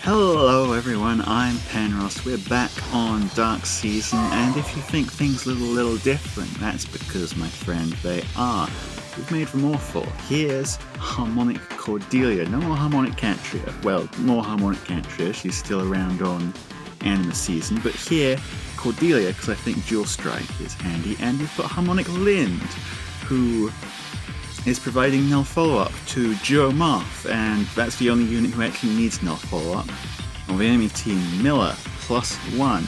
Hello everyone, I'm Penros. We're back on Dark Season, and if you think things look a little different, that's because, my friend, they are. We've made them awful. Here's Harmonic Cordelia. No more Harmonic Catria. Well, more Harmonic Catria. She's still around on Anima Season, but here, Cordelia, because I think Dual Strike is handy, and we've got Harmonic Linde, who is providing null follow-up to Joe Moth, and that's the only unit who actually needs null follow-up. On the enemy team, Miller, +1,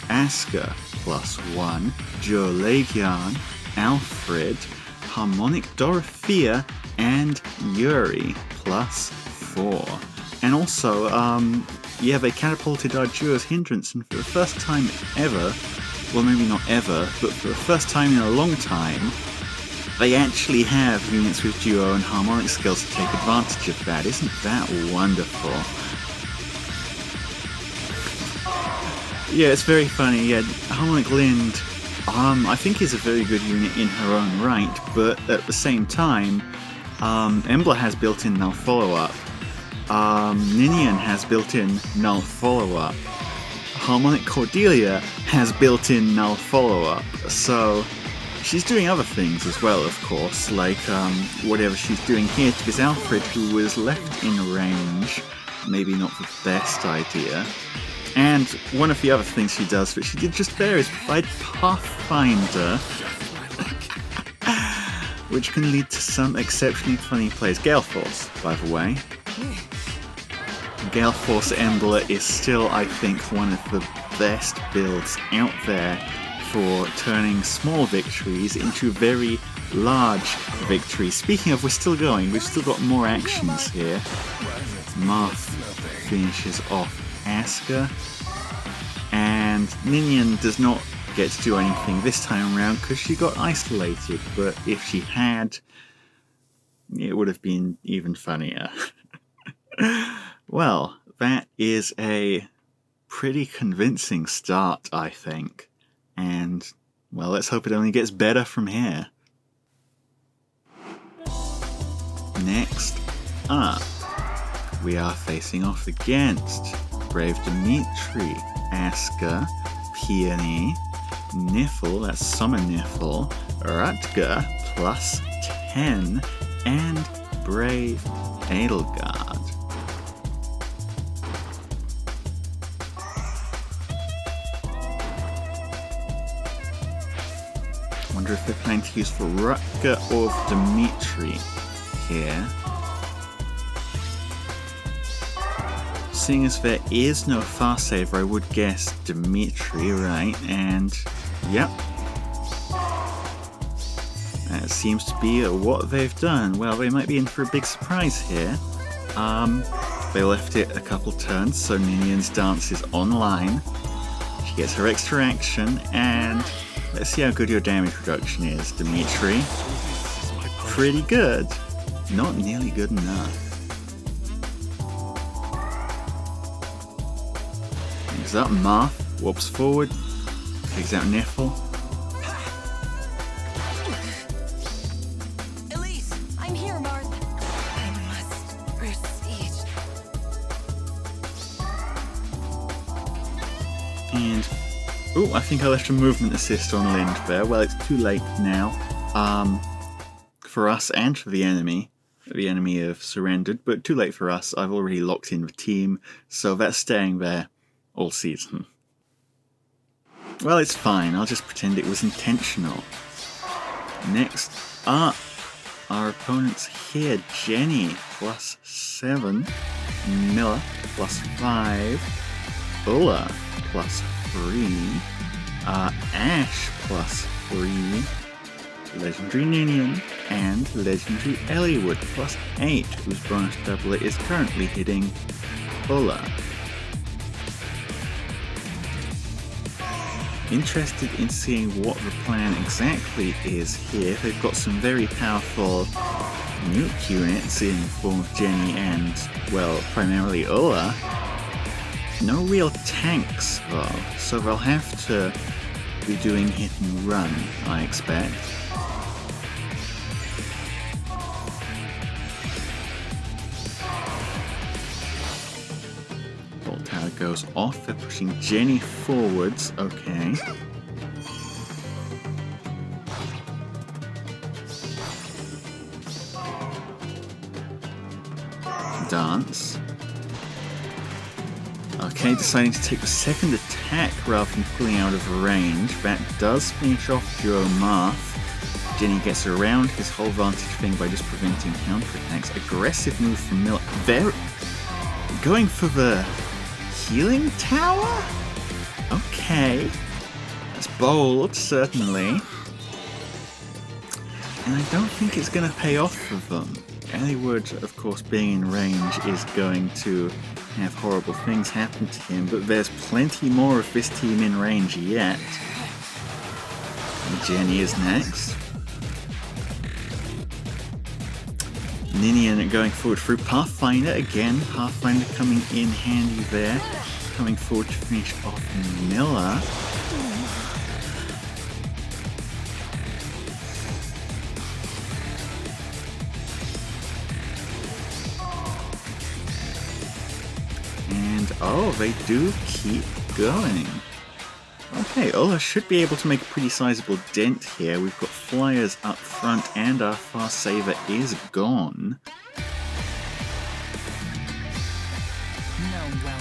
Askr, +1, Joe Laegjarn, Alfred, Harmonic Dorothea, and Yuri, +4. And also, they catapulted our duo's hindrance, and for the first time ever, well maybe not ever, but for the first time in a long time, they actually have units with duo and harmonic skills to take advantage of that. Isn't that wonderful? Yeah, it's very funny. Yeah, Harmonic Linde, I think is a very good unit in her own right, but at the same time, Embla has built-in null follow-up. Ninjorrin has built-in null follow-up. Harmonic Cordelia has built-in null follow-up. So she's doing other things as well, of course, like whatever she's doing here, because Alfred, who was left in range, maybe not the best idea. And one of the other things she does, that she did just there, is provide Pathfinder, which can lead to some exceptionally funny plays. Gale Force, by the way. Gale Force Embla is still, I think, one of the best builds out there for turning small victories into very large victories. Speaking of, we're still going. We've still got more actions here. Moth finishes off Askr, and Ninjorrin does not get to do anything this time around because she got isolated, but if she had, it would have been even funnier. Well, that is a pretty convincing start, I think. And, well, let's hope it only gets better from here. Next up, we are facing off against Brave Dimitri, Askr, Peony, Niffle, that's Summon Niffle, Rutger, +10, and Brave Edelgard. Wonder if they're planning to use for Rutger or Dimitri here. Seeing as there is no fast saver, I would guess Dimitri, right? And yep, that seems to be what they've done. Well, they might be in for a big surprise here. They left it a couple turns, so Ninjorrin's dance is online. She gets her extra action, and let's see how good your damage reduction is, Dimitri. Pretty good. Not nearly good enough. Brings up Moth, warps forward, takes out Niffle. Elise, I'm here, Marth. I must proceed. And oh, I think I left a movement assist on Linde there. Well, it's too late now. For us and for the enemy. The enemy have surrendered, but too late for us. I've already locked in the team, so that's staying there all season. Well, it's fine. I'll just pretend it was intentional. Next up, our opponents here. Genny, +7. Miller, +5. Ullr, +3. Ash, +3. Legendary Ninjorrin, and Legendary Eliwood, +8, whose bonus doubler is currently hitting Ullr. Interested in seeing what the plan exactly is here. They've got some very powerful nuke units in the form of Genny and, well, primarily Ullr. No real tanks, though, so they'll have to be doing hit and run, I expect. Power goes off. They're pushing Genny forwards. Okay. Dance. Okay, deciding to take the second attack rather than pulling out of range. That does finish off Duo Marth. Genny gets around his whole vantage thing by just preventing counterattacks. Aggressive move from Miller. They're going for the healing tower? Okay. That's bold, certainly. And I don't think it's going to pay off for them. Edelgard, of course, being in range is going to have horrible things happen to him, but there's plenty more of this team in range yet. And Genny is next. Ninjorrin going forward through Pathfinder again. Pathfinder coming in handy there. Coming forward to finish off Miller. And oh, they do keep going. Okay, Ullr should be able to make a pretty sizable dent here. We've got flyers up front and our fast saver is gone.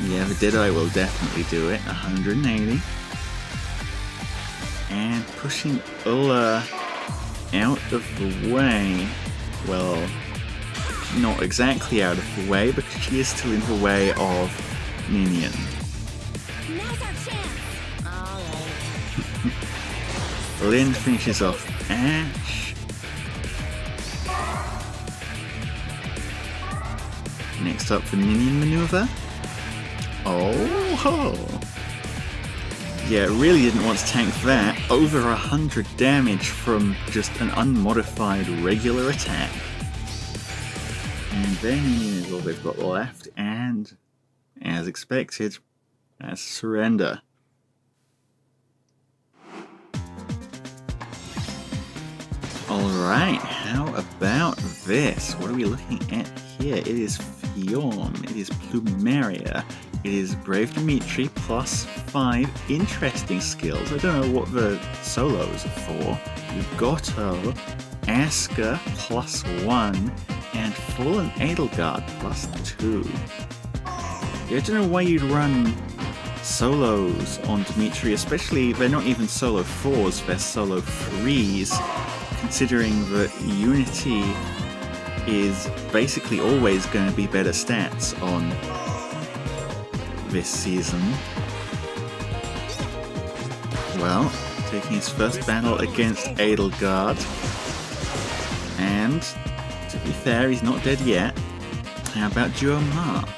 Yeah, the Deadeye will definitely do it. 180. And pushing Ullr out of the way. Well, not exactly out of the way, because she is still in the way of Ninjorrin. Now's our chance. Linde finishes off Ash. Next up, the Ninjorrin maneuver. Oh ho! Yeah, really didn't want to tank that. Over 100 damage from just an unmodified regular attack. And then is all they've got left, and as expected, that's surrender. Alright, how about this? What are we looking at here? It is Fjorm, it is Plumeria, it is Brave Dimitri plus 5 interesting skills. I don't know what the solos are for. You've Gotoh, Askr plus 1, and Fallen Edelgard plus 2. Yeah, I don't know why you'd run solos on Dimitri, especially they're not even solo 4s, they're solo 3s. Considering that Unity is basically always going to be better stats on this season. Well, taking his first battle against Edelgard. And, to be fair, he's not dead yet. How about Duo Marth?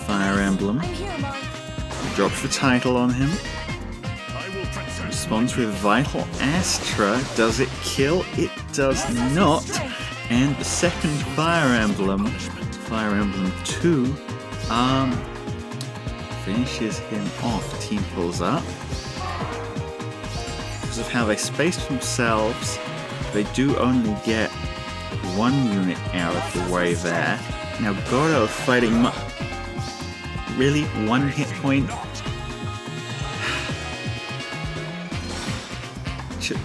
Fire Emblem. Drops the title on him. Responds with Vital Astra. Does it kill? It does not. And the second Fire Emblem 2, finishes him off. Team pulls up. Because of how they spaced themselves, they do only get 1 unit out of the way there. Now Gotoh fighting really 1 hit point.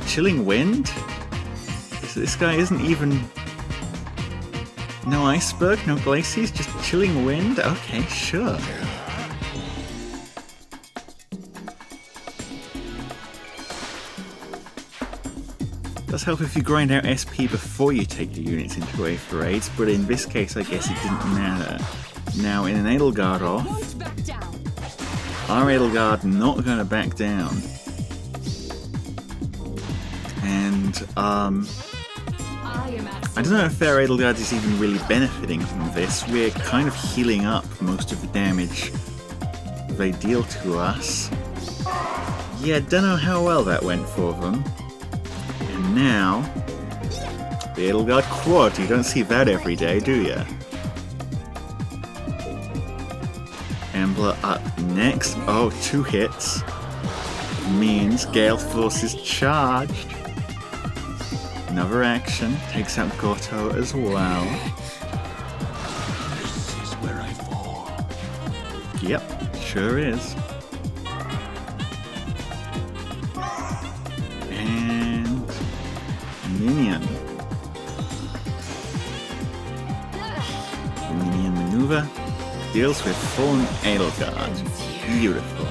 Chilling Wind? This guy isn't even... No iceberg, no glaciers, just Chilling Wind? Okay, sure. Does help if you grind out SP before you take your units into Aether Raids, but in this case I guess it didn't matter. Now in an Edelgard off, our Edelgard not going to back down. And, I don't know if their Edelgard is even really benefiting from this. We're kind of healing up most of the damage they deal to us. Yeah, don't know how well that went for them. And now, the Edelgard quad. You don't see that every day, do you? Embla up next. Oh, 2 hits. Means Gale Force is charged. Another action, takes out Gotoh as well. This is where I Yep, sure is. And minion. Minion maneuver deals with fallen Edelgard. Beautiful.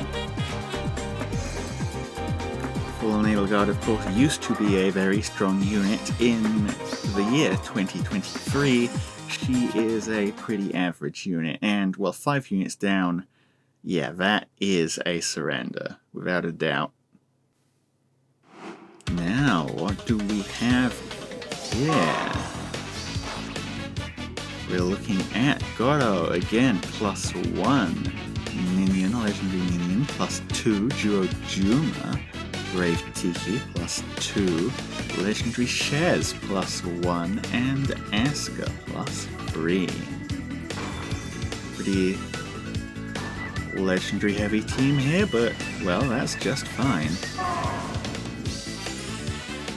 Fallen Edelgard, of course, used to be a very strong unit. In the year 2023, she is a pretty average unit, and, well, 5 units down, yeah, that is a surrender, without a doubt. Now, what do we have here? We're looking at Gotoh, again, +1 minion, legendary minion, +2 duo Duma, brave Tiki, +2, legendary Shez, +1, and Askr, +3. Pretty legendary heavy team here, but, well, that's just fine.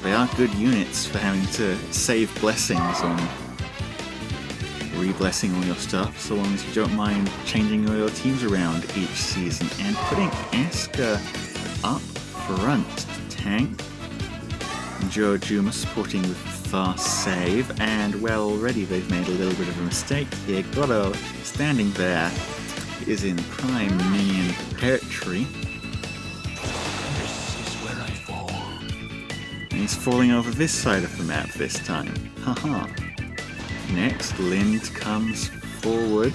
They are good units for having to save blessings on re-blessing all your stuff, so long as you don't mind changing all your teams around each season. And putting Askr up front to tank. Joe Duma supporting with fast save, and well, already they've made a little bit of a mistake here. Gotoh standing there is in prime minion territory. This is where I fall. And he's falling over this side of the map this time. Haha. Next, Linde comes forward.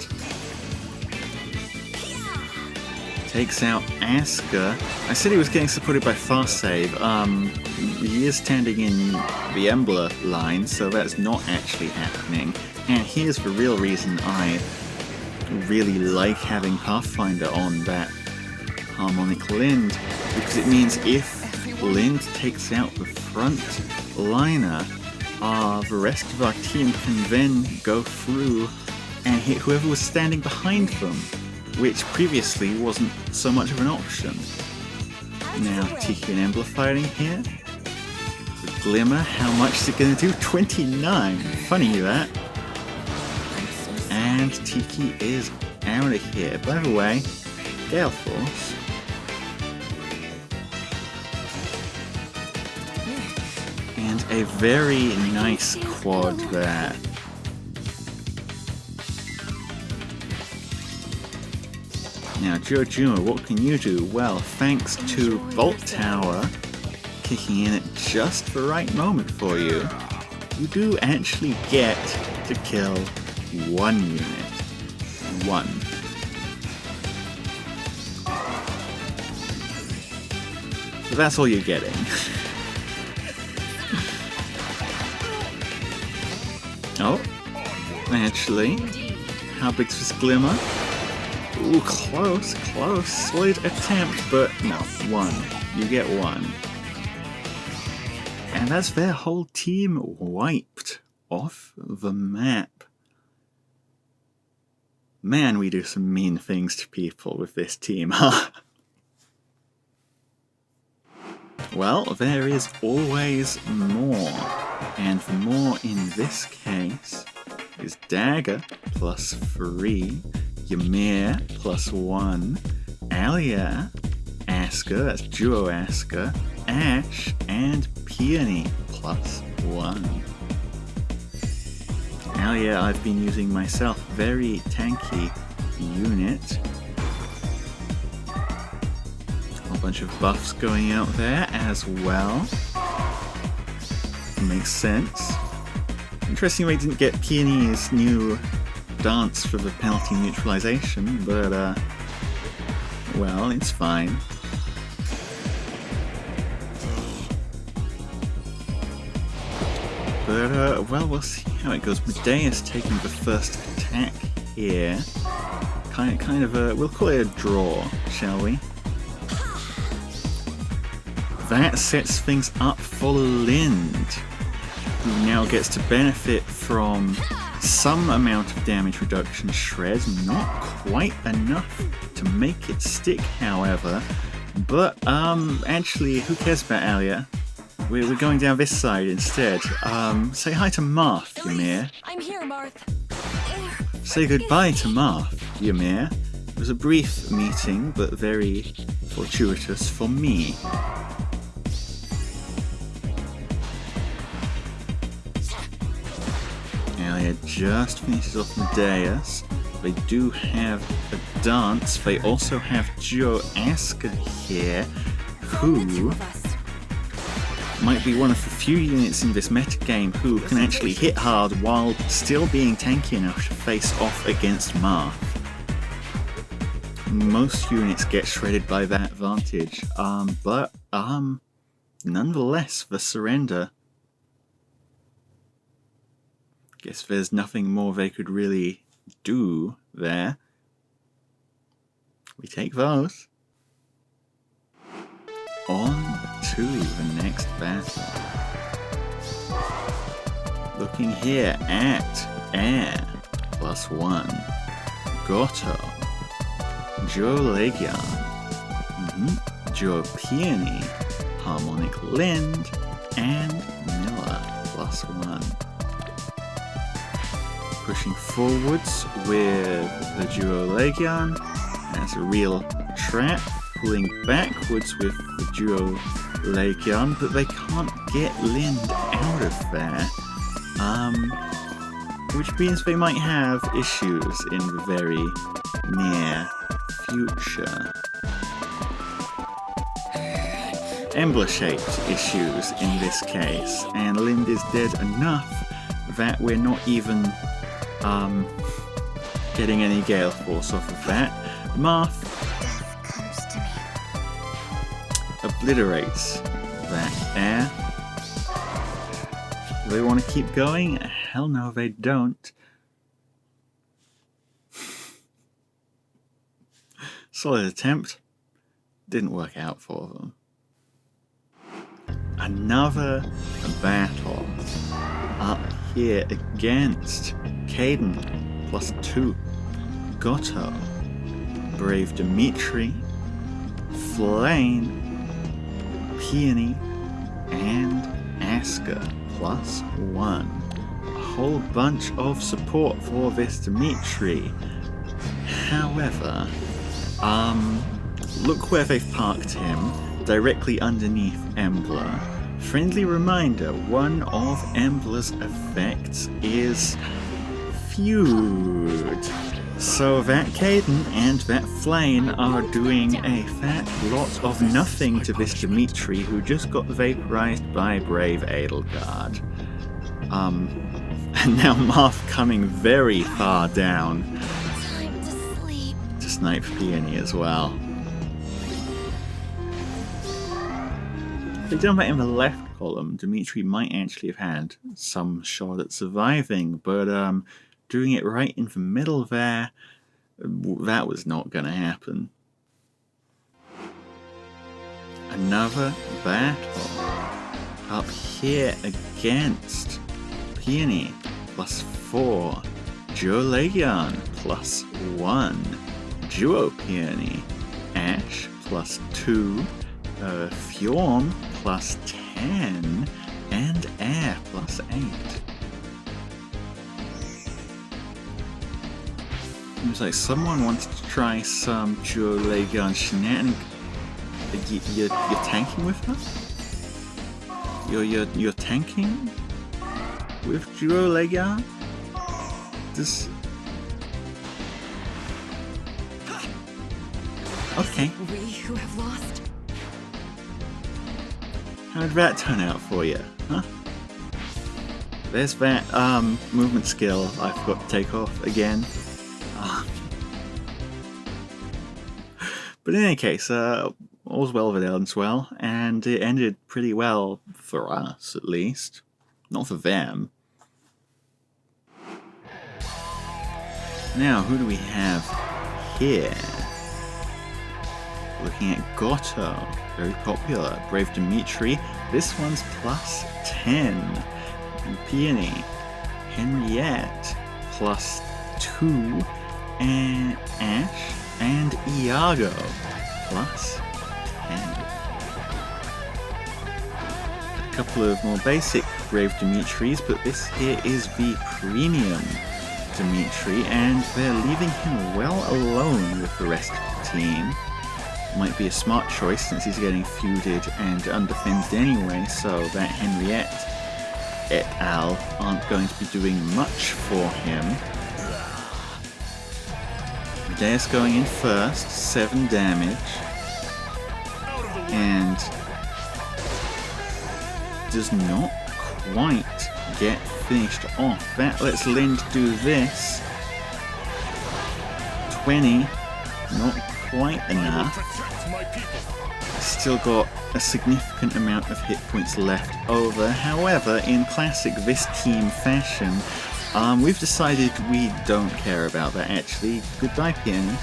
Takes out Askr. I said he was getting supported by fast save. He is standing in the Embla line, so that's not actually happening. And here's the real reason I really like having Pathfinder on that Harmonic Linde, because it means if Linde takes out the front liner, the rest of our team can then go through and hit whoever was standing behind them, which previously wasn't so much of an option. Now Tiki and Embla fighting here. The Glimmer, how much is it going to do? 29! Funny that. And Tiki is out of here. By the way, Gale Force. And a very nice quad there. Now, Joe Duma, what can you do? Well, thanks to Bolt Tower kicking in at just the right moment for you, you do actually get to kill 1 unit. 1. So that's all you're getting. Oh, actually, how big's this Glimmer? Ooh, close, close. Solid attempt, but no, 1. You get 1. And that's their whole team wiped off the map. Man, we do some mean things to people with this team, huh? Well, there is always more. And the more in this case is Dagger +3, Ymir +1, Alear, Askr, that's duo Askr, Ash, and Peony +1. Alear I've been using myself, very tanky unit. A bunch of buffs going out there as well. Makes sense. Interesting we didn't get Peony's new dance for the penalty neutralization, but well, it's fine. But well, we'll see how it goes. Medea's taking the first attack here. Kind of a, we'll call it a draw, shall we? That sets things up for Linde, who now gets to benefit from some amount of damage reduction. Shred, not quite enough to make it stick, however. But actually, who cares about Alear? We're going down this side instead. Say hi to Marth, Ymir. I'm here, Marth. Say goodbye to Marth, Ymir. was a brief meeting, but very fortuitous for me. Alear just finishes off Medeus. They do have a dance. They also have duo Askr here, who might be one of the few units in this metagame who can actually hit hard while still being tanky enough to face off against Marth. Most units get shredded by that advantage, but nonetheless, the surrender. Guess there's nothing more they could really do there. We take those. On to the next battle. Looking here at Air +1, Gotoh, duo Laegjarn, duo Peony, Harmonic Linde, and Miller +1. Pushing forwards with the duo Laegjarn, that's a real trap. Pulling backwards with the duo Laegjarn, but they can't get Linde out of there, which means they might have issues in the very near future. Embla-shaped issues in this case, and Linde is dead enough that we're not even getting any Gale Force off of that. Marth obliterates that air. Do they want to keep going? Hell no, they don't. Solid attempt. Didn't work out for them. Another battle up here against Caden +2, Gotoh, Brave Dimitri, Flame, Peony, and Askr +1. A whole bunch of support for this Dimitri. However, look where they've parked him, directly underneath Embla. Friendly reminder, one of Embla's effects is Feud. So that Caden and that Flame are doing a fat lot of nothing to this Dimitri, who just got vaporized by Brave Edelgard. And now Marth coming very far down Time to sleep. to snipe Peony as well. If they'd done that in the left column, Dimitri might actually have had some shot at surviving, but doing it right in the middle there, that was not going to happen. Another battle up here against Peony +4, duo Laegjarn +1, duo Peony, Ash +2, Fjorm +10, and Air +8. Seems like someone wanted to try some duo Laegjarn shenanigans. You're tanking with her? You're tanking with duo Laegjarn? This. Okay. We who have lost. How did that turn out for you, huh? There's that movement skill I forgot to take off again. But in any case, all's well that ends well, and it ended pretty well for us, at least. Not for them. Now, who do we have here? Looking at Gotoh, very popular. Brave Dimitri, this one's +10. And Peony, Henriette, +2. And Ash and Iago, +10. A couple of more basic Brave Dimitris, but this here is the premium Dimitri, and they're leaving him well alone with the rest of the team. Might be a smart choice since he's getting feuded and undefended anyway, so that Henriette et al. Aren't going to be doing much for him. Medea's going in first, 7 damage, and does not quite get finished off. That lets Linde do this. 20, not quite enough. Still got a significant amount of hit points left over. However, in classic this team fashion, we've decided we don't care about that actually. Goodbye, Peony.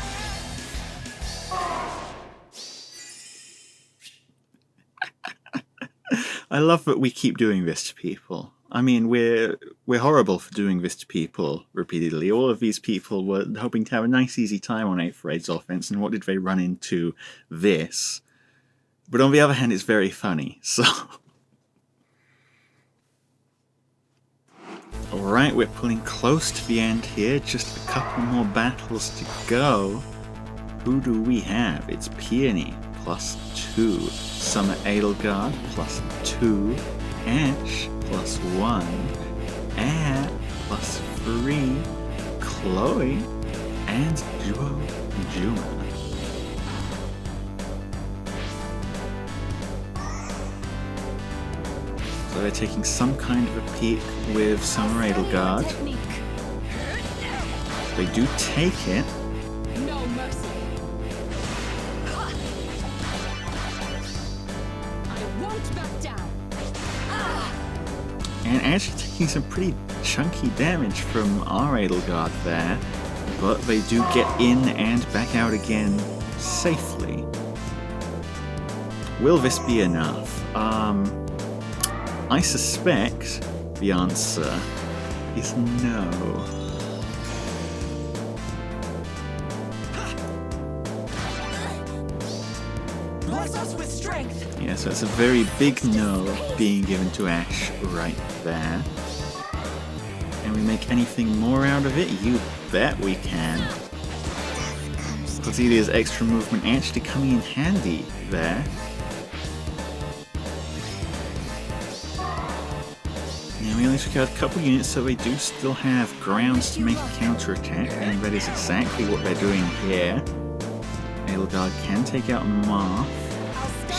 I love that we keep doing this to people. I mean, we're horrible for doing this to people repeatedly. All of these people were hoping to have a nice easy time on Aether Raids offense, and what did they run into? This. But on the other hand, it's very funny, so... Alright, we're pulling close to the end here, just a couple more battles to go. Who do we have? It's Peony, +2. Summer Edelgard, +2. Ash, +1. Air, +3. Chloe, and Duo Duma. So they're taking some kind of a peek with Summer Edelgard. They do take it. No mercy. I won't back down. And actually taking some pretty chunky damage from our Edelgard there. But they do get in and back out again safely. Will this be enough? I suspect the answer is no. Bless us with strength. Yeah, so it's a very big no being given to Ash right there. Can we make anything more out of it? You bet we can. Cordelia's extra movement actually coming in handy there. We only took out a couple units, so they do still have grounds to make a counterattack, and that is exactly what they're doing here. Edelgard can take out Marth.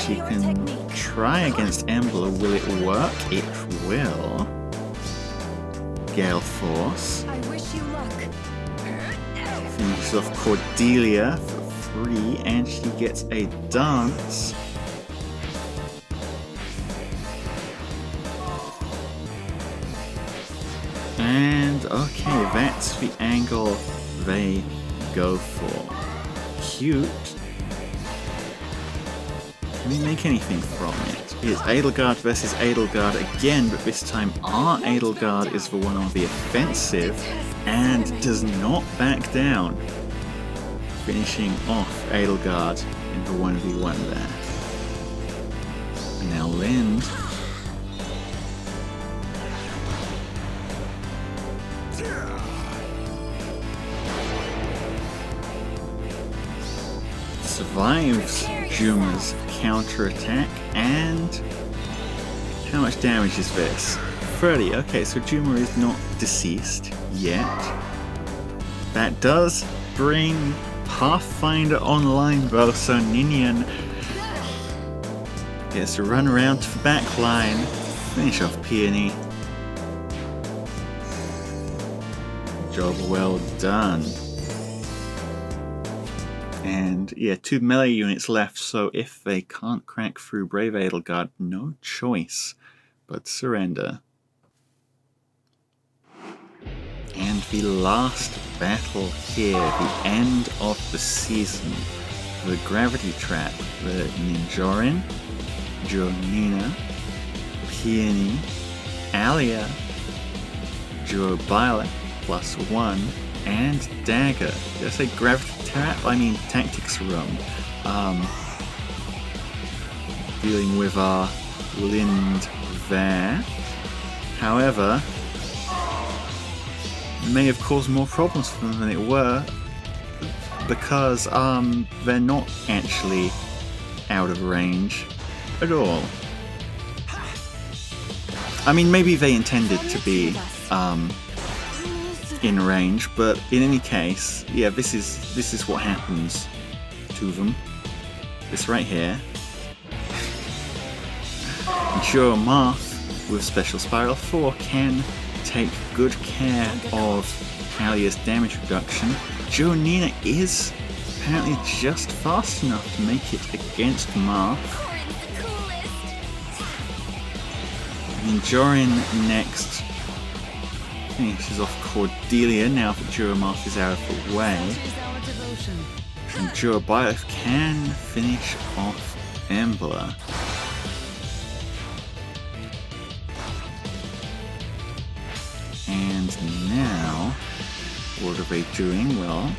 She can try against Embla. Will it work? It will. Gale Force. I wish you luck. Finishes off Cordelia for 3, and she gets a dance. And okay, that's the angle they go for. Cute. Can we make anything from it? It's Edelgard versus Edelgard again, but this time our Edelgard is the one on the offensive and does not back down. Finishing off Edelgard in the 1v1 there. And now Linde. Survives Duma's counterattack, and how much damage is this? 30. Okay, so Duma is not deceased yet. That does bring Pathfinder online though, so Ninjorrin gets to run around to the back line, finish off Peony. Job well done. And yeah, 2 melee units left, so if they can't crack through Brave Edelgard, no choice but surrender. And the last battle here, the end of the season, the Gravity Trap, the Ninjorrin, Jonina, Peony, Alear, Jobila, +1, and Dagger. Did I say Gravity Trap? I mean Tactics Room. Dealing with our Linde there. However, may have caused more problems for them than it were, because they're not actually out of range at all. I mean, maybe they intended to be in range, but in any case, yeah, this is what happens to them. This right here. Moth with Special Spiral 4 can take good care of Alear's damage reduction. Nina is apparently just fast enough to make it against Moth. Ninjorrin next finishes off Cordelia now that Moth is out of the way. And Bioth can finish off Embla. And now, what are they doing? Well,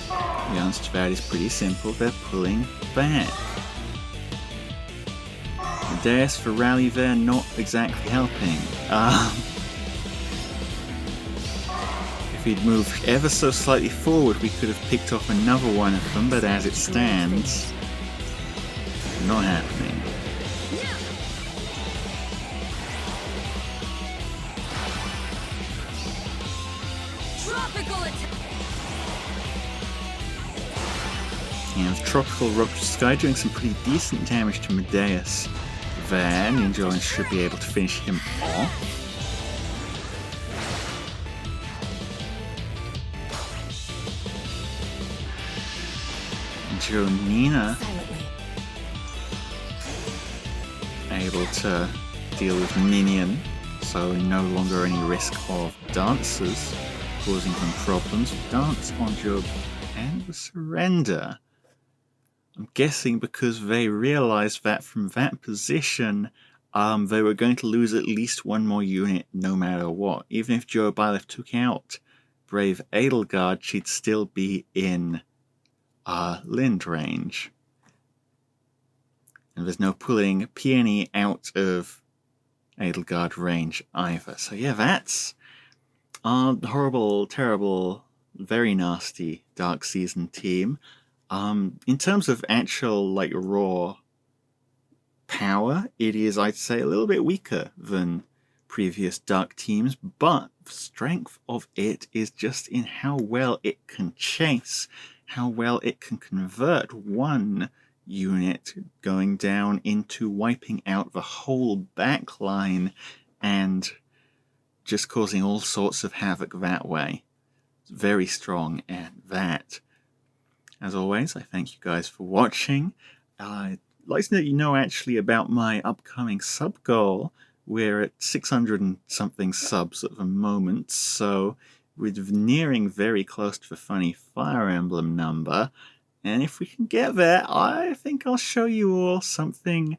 the answer to that is pretty simple. They're pulling back. Deus for rally there, not exactly helping. If he'd moved ever so slightly forward, we could have picked off another one of them, but as it stands, not happening. And Tropical Rupture Sky doing some pretty decent damage to Medeus there. Ninjorrin should be able to finish him off. Nina able to deal with Ninian, so no longer any risk of dancers causing them problems. Dance on Job and the surrender. I'm guessing because they realized that from that position they were going to lose at least one more unit no matter what. Even if Bioth took out Brave Edelgard, she'd still be in Linde range. And there's no pulling Peony out of Edelgard range either. So yeah, that's horrible, terrible, very nasty Dark Season team. In terms of actual raw power, it is, I'd say, a little bit weaker than previous Dark teams, but the strength of it is just in how well it can chase, how well it can convert one unit going down into wiping out the whole back line and just causing all sorts of havoc that way. It's very strong at that. As always, I thank you guys for watching. I'd like to let you know actually about my upcoming sub goal. We're at 600 and something subs at the moment, so we're nearing very close to the funny Fire Emblem number. And if we can get there, I think I'll show you all something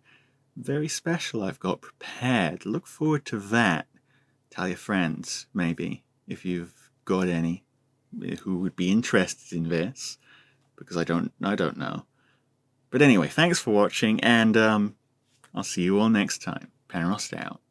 very special I've got prepared. Look forward to that. Tell your friends, maybe, if you've got any who would be interested in this. Because I don't know. But anyway, thanks for watching, and I'll see you all next time. Penrost out.